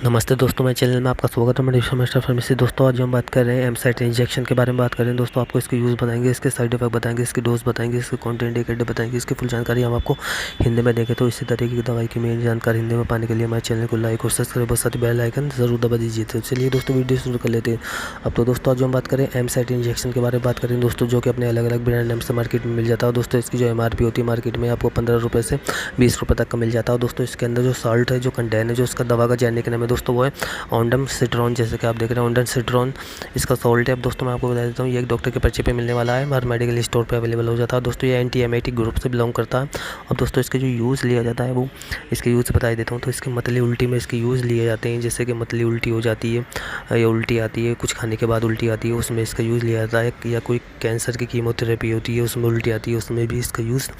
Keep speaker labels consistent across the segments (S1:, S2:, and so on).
S1: नमस्ते दोस्तों, मेरे चैनल में आपका स्वागत है। मैं मास्टर फार्मेसी। दोस्तों आज हम बात कर रहे हैं एमसाइट इंजेक्शन के बारे में बात करें। दोस्तों आपको इसके यूज़ बताएंगे, इसके साइड इफेक्ट बताएंगे, इसकी डोज बताएंगे, इसके कॉन्ट्राइंडिकेटेड बताएंगे, इसकी फुल जानकारी हम आपको हिंदी में देंगे। तो इसी तरीके की दवाई की मेन जानकारी हिंदी में पाने के लिए हमारे चैनल को लाइक और सब्सक्राइब और साथ ही बेल आइकन जरूर दबा दीजिए। तो चलिए दोस्तों वीडियो शुरू कर लेते हैं। अब तो दोस्तों आज हम बात करें एमसाइट इंजेक्शन के बारे में बात करें दोस्तों, जो कि अपने अलग अलग ब्रांड नेम से मार्केट में मिल जाता है। दोस्तों इसकी जो MRP होती है मार्केट में आपको 15 रुपये से 20 रुपये तक का मिल जाता है। दोस्तों इसके अंदर जो साल्ट है, जो कंटेन है, जो इसका दवा का जेनेरिक नाम है दोस्तों, वो है ऑन्डम सिट्रॉन। जैसे कि आप देख रहे हैं ऑन्डम सिट्रॉन इसका सॉल्ट है। अब दोस्तों मैं आपको बता देता हूँ, ये एक डॉक्टर के पर्चे पे मिलने वाला है, हर मेडिकल स्टोर पे अवेलेबल हो जाता है। दोस्तों ये एंटी एमेटिक ग्रुप से बिलोंग करता है। अब दोस्तों इसके जो यूज़ लिया जाता है वो इसके यूज़ बता देता हूँ। तो इसके मतली उल्टी में इसके यूज़ लिए जाते हैं, जैसे कि मतली उल्टी हो जाती है या उल्टी आती है, कुछ खाने के बाद उल्टी आती है, उसमें इसका यूज़ लिया जाता है। या कोई कैंसर की कीमोथेरेपी होती है, उसमें उल्टी आती है, उसमें भी इसका यूज़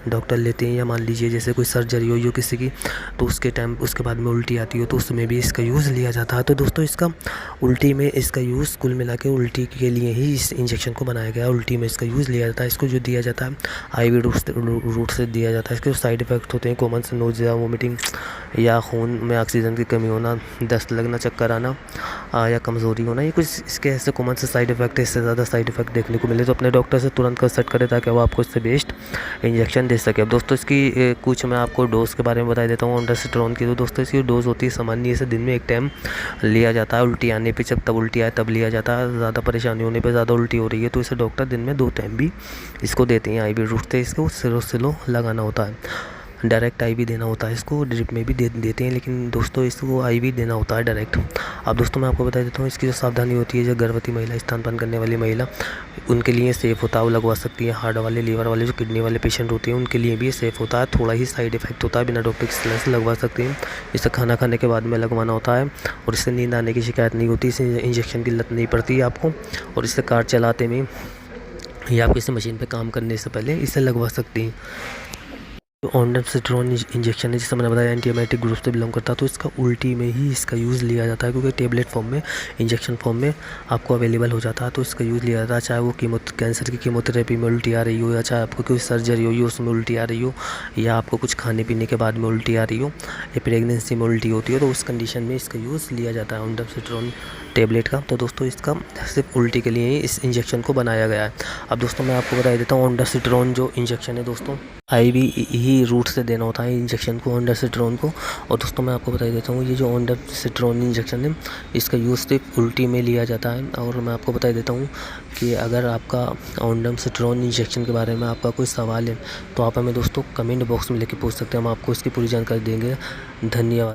S1: डॉक्टर लेते हैं। या मान लीजिए जैसे कोई सर्जरी हो किसी की, तो उसके टाइम उसके बाद में उल्टी आती हो, तो उसमें भी इसका यूज़ लिया जाता है। तो दोस्तों इसका उल्टी में इसका यूज़ कुल मिला के उल्टी के लिए ही इस इंजेक्शन को बनाया गया है। उल्टी में इसका यूज़ लिया जाता है। इसको जो दिया जाता है IV रूट से दिया जाता है। इसके जो साइड इफ़ेक्ट होते हैं कॉमन से नोज़िया, वोमिटिंग या खून में ऑक्सीजन की कमी होना, दस्त लगना, चक्कर आना या कमज़ोरी होना, ये कुछ इसके ऐसे कॉमन से साइड इफ़ेक्ट है। इससे ज़्यादा साइड इफ़ेक्ट देखने को मिले तो अपने डॉक्टर से तुरंत कंसल्ट करें, ताकि वो आपको इससे बेस्ट इंजेक्शन दे सके। अब दोस्तों इसकी कुछ मैं आपको डोज़ के बारे में बता देता हूँ ऑन्डासिट्रॉन की। तो दोस्तों इसकी डोज़ होती है सामान्य से दिन में एक टाइम लिया जाता है। उल्टी आने पे, जब तब उल्टी आए तब लिया जाता है। ज़्यादा परेशानी होने पे, ज़्यादा उल्टी हो रही है तो इसे डॉक्टर दिन में 2 टाइम भी इसको देते हैं। IV रूट से इसको सिलो लगाना होता है, डायरेक्ट IV देना होता है। इसको ड्रिप में भी देते हैं, लेकिन दोस्तों इसको IV देना होता है डायरेक्ट। अब दोस्तों मैं आपको बता देता हूँ इसकी जो सावधानी होती है, जो गर्भवती महिला, स्तनपान करने वाली महिला, उनके लिए सेफ़ होता है, वो लगवा सकती है। हार्ट वाले, लीवर वाले, जो किडनी वाले पेशेंट होते हैं उनके लिए भी सेफ़ होता है। थोड़ा ही साइड इफेक्ट होता है, बिना डॉक्टर की सलाह से लगवा सकते हैं। इसे खाना खाने के बाद में लगवाना होता है, और इससे नींद आने की शिकायत नहीं होती, इससे इंजेक्शन की लत नहीं पड़ती है आपको। और इससे कार चलाते में या आप किसी मशीन पे काम करने से पहले इसे लगवा सकती हैं। जो ऑन्डासिट्रॉन इंजेक्शन है, जैसे मैंने बताया एंटी एमेटिक ग्रुप से बिलोंग करता है, तो इसका उल्टी में ही इसका यूज़ लिया जाता है, क्योंकि टेबलेट फॉर्म में, इंजेक्शन फॉर्म में आपको अवेलेबल हो जाता है। तो इसका यूज़ लिया जाता है, चाहे वो कैंसर की कीमोथेरेपी में उल्टी आ रही हो, या चाहे आपको कोई सर्जरी हो उसमें उल्टी आ रही हो, या आपको कुछ खाने पीने के बाद में उल्टी आ रही हो, या प्रेगनेंसी में उल्टी होती हो, तो उस कंडीशन में इसका यूज़ लिया जाता है ऑन्डासिट्रॉन टेबलेट का। तो दोस्तों इसका सिर्फ उल्टी के लिए ही इस इंजेक्शन को बनाया गया है। अब दोस्तों मैं आपको बता देता हूँ ऑन्डासिट्रॉन जो इंजेक्शन है दोस्तों, IV ही रूट से देना होता है इंजेक्शन को, ऑन्डासिट्रॉन को। और दोस्तों मैं आपको बता देता हूँ, ये जो ऑन्डासिट्रॉन इंजेक्शन है इसका यूज़ सिर्फ उल्टी में लिया जाता है। और मैं आपको बता देता हूँ कि अगर आपका ऑन्डासिट्रॉन इंजेक्शन के बारे में आपका कोई सवाल है तो आप हमें दोस्तों कमेंट बॉक्स में लेके पूछ सकते हैं, हम आपको इसकी पूरी जानकारी देंगे। धन्यवाद।